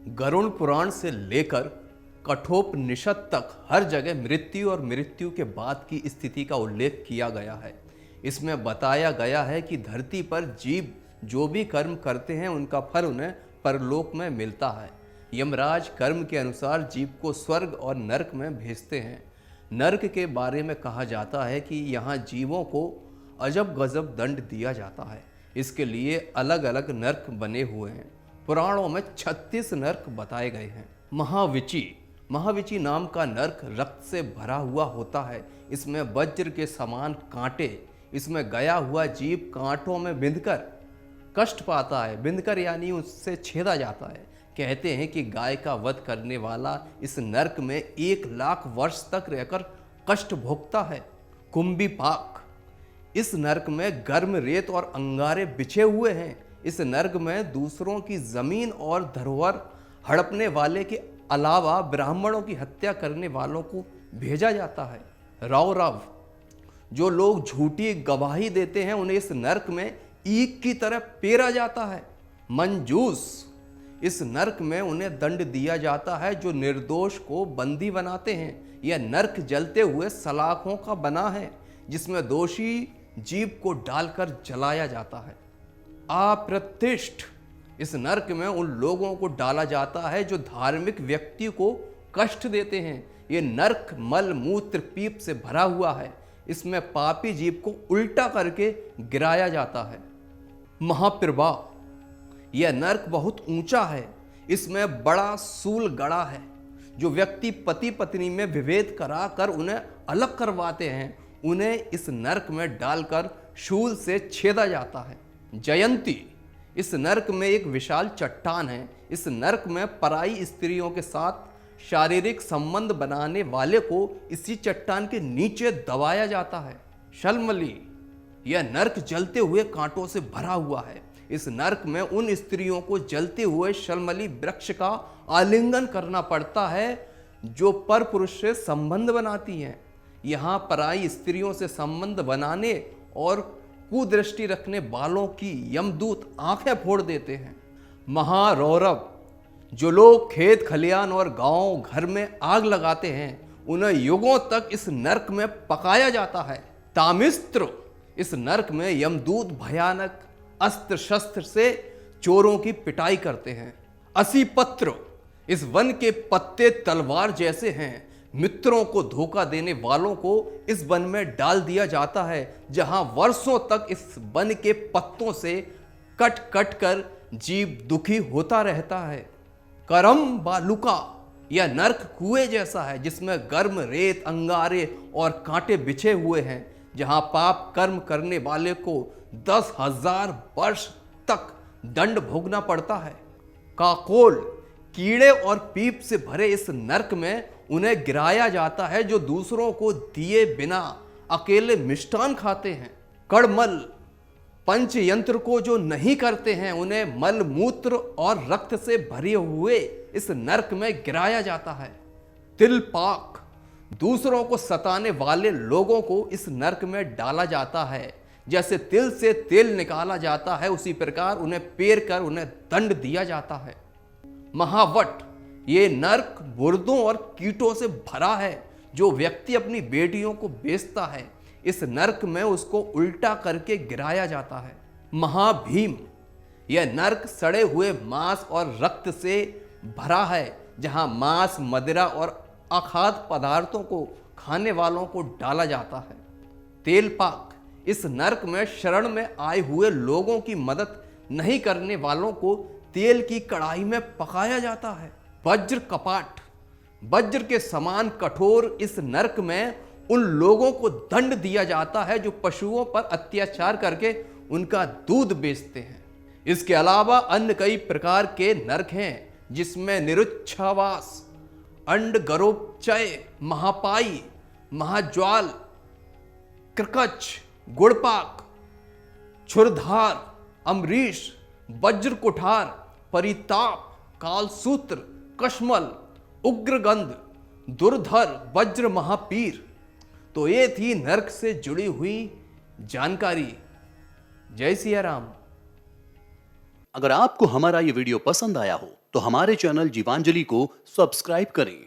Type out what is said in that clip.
गरुड़ पुराण से लेकर कठोपनिषद तक हर जगह मृत्यु और मृत्यु के बाद की स्थिति का उल्लेख किया गया है। इसमें बताया गया है कि धरती पर जीव जो भी कर्म करते हैं उनका फल उन्हें परलोक में मिलता है। यमराज कर्म के अनुसार जीव को स्वर्ग और नरक में भेजते हैं। नरक के बारे में कहा जाता है कि यहाँ जीवों को अजब गजब दंड दिया जाता है। इसके लिए अलग अलग नरक बने हुए हैं। पुराणों में 36 नरक बताए गए हैं। महाविची नाम का नरक रक्त से भरा हुआ होता है। इसमें वज्र के समान कांटे, इसमें गया हुआ जीव कांटों में बिंधकर कष्ट पाता है। बिंधकर यानी उससे छेदा जाता है। कहते हैं कि गाय का वध करने वाला इस नरक में 1,00,000 वर्ष तक रहकर कष्ट भोगता है। कुंभीपाक, इस नरक में गर्म रेत और अंगारे बिछे हुए हैं। इस नरक में दूसरों की जमीन और धरोहर हड़पने वाले के अलावा ब्राह्मणों की हत्या करने वालों को भेजा जाता है। रौरव, जो लोग झूठी गवाही देते हैं उन्हें इस नरक में ईख की तरह पेरा जाता है। मंजूस, इस नरक में उन्हें दंड दिया जाता है जो निर्दोष को बंदी बनाते हैं। यह नरक जलते हुए सलाखों का बना है जिसमें दोषी जीव को डालकर जलाया जाता है। अप्रतिष्ठ, इस नरक में उन लोगों को डाला जाता है जो धार्मिक व्यक्ति को कष्ट देते हैं। ये नरक मल मूत्र पीप से भरा हुआ है। इसमें पापी जीव को उल्टा करके गिराया जाता है। महाप्रभा, यह नरक बहुत ऊंचा है। इसमें बड़ा सूल गड़ा है। जो व्यक्ति पति पत्नी में विभेद कराकर उन्हें अलग करवाते हैं उन्हें इस नरक में डालकर शूल से छेदा जाता है। जयंती, इस नरक में एक विशाल चट्टान है। इस नरक में पराई स्त्रियों के साथ शारीरिक संबंध बनाने वाले को इसी चट्टान के नीचे दबाया जाता है। शलमली, यह नरक जलते हुए कांटों से भरा हुआ है। इस नरक में उन स्त्रियों को जलते हुए शलमली वृक्ष का आलिंगन करना पड़ता है जो पर पुरुष से संबंध बनाती हैं। यहाँ पराई स्त्रियों से संबंध बनाने और कुदृष्टि रखने वालों की यमदूत आंखें फोड़ देते हैं। महारौरव, जो लोग खेत खलियान और गांव घर में आग लगाते हैं उन्हें युगों तक इस नरक में पकाया जाता है। तामिस्त्र, इस नरक में यमदूत भयानक अस्त्र शस्त्र से चोरों की पिटाई करते हैं। असीपत्र, इस वन के पत्ते तलवार जैसे हैं। मित्रों को धोखा देने वालों को इस वन में डाल दिया जाता है जहां वर्षों तक इस वन के पत्तों से कट कट कर जीव दुखी होता रहता है। करम बालुका, यह नरक कुएं जैसा है जिसमें गर्म रेत अंगारे और कांटे बिछे हुए हैं जहां पाप कर्म करने वाले को 10,000 वर्ष तक दंड भोगना पड़ता है। काकोल, कीड़े और पीप से भरे इस नरक में उन्हें गिराया जाता है जो दूसरों को दिए बिना अकेले मिष्टान खाते हैं। कड़मल, पंच यंत्र को जो नहीं करते हैं उन्हें मल मूत्र और रक्त से भरे हुए इस नरक में गिराया जाता है। तिलपाक, दूसरों को सताने वाले लोगों को इस नरक में डाला जाता है। जैसे तिल से तेल निकाला जाता है उसी प्रकार उन्हें पेर कर उन्हें दंड दिया जाता है। महावट, ये नरक मुर्दों और कीटों से भरा है। जो व्यक्ति अपनी बेटियों को बेचता है इस नरक में उसको उल्टा करके गिराया जाता है। महाभीम, यह नरक सड़े हुए मांस और रक्त से भरा है जहां मांस मदिरा और अखाद्य पदार्थों को खाने वालों को डाला जाता है। तेलपाक, इस नरक में शरण में आए हुए लोगों की मदद नहीं करने वालों को तेल की कढ़ाई में पकाया जाता है। वज्र कपाट, वज्र के समान कठोर इस नरक में उन लोगों को दंड दिया जाता है जो पशुओं पर अत्याचार करके उनका दूध बेचते हैं। इसके अलावा अन्य कई प्रकार के नरक हैं जिसमें निरुच्छावास, अंडगरोपचय, महापाई, महाज्वाल, कृकच, गुड़पाक, छुरधार, अमरीश, वज्र कुठार, परिताप, कालसूत्र, कश्मल, उग्रगंध, दुर्धर, वज्र महापीर। तो ये थी नरक से जुड़ी हुई जानकारी। जय सिया राम। अगर आपको हमारा ये वीडियो पसंद आया हो तो हमारे चैनल जीवांजलि को सब्सक्राइब करें।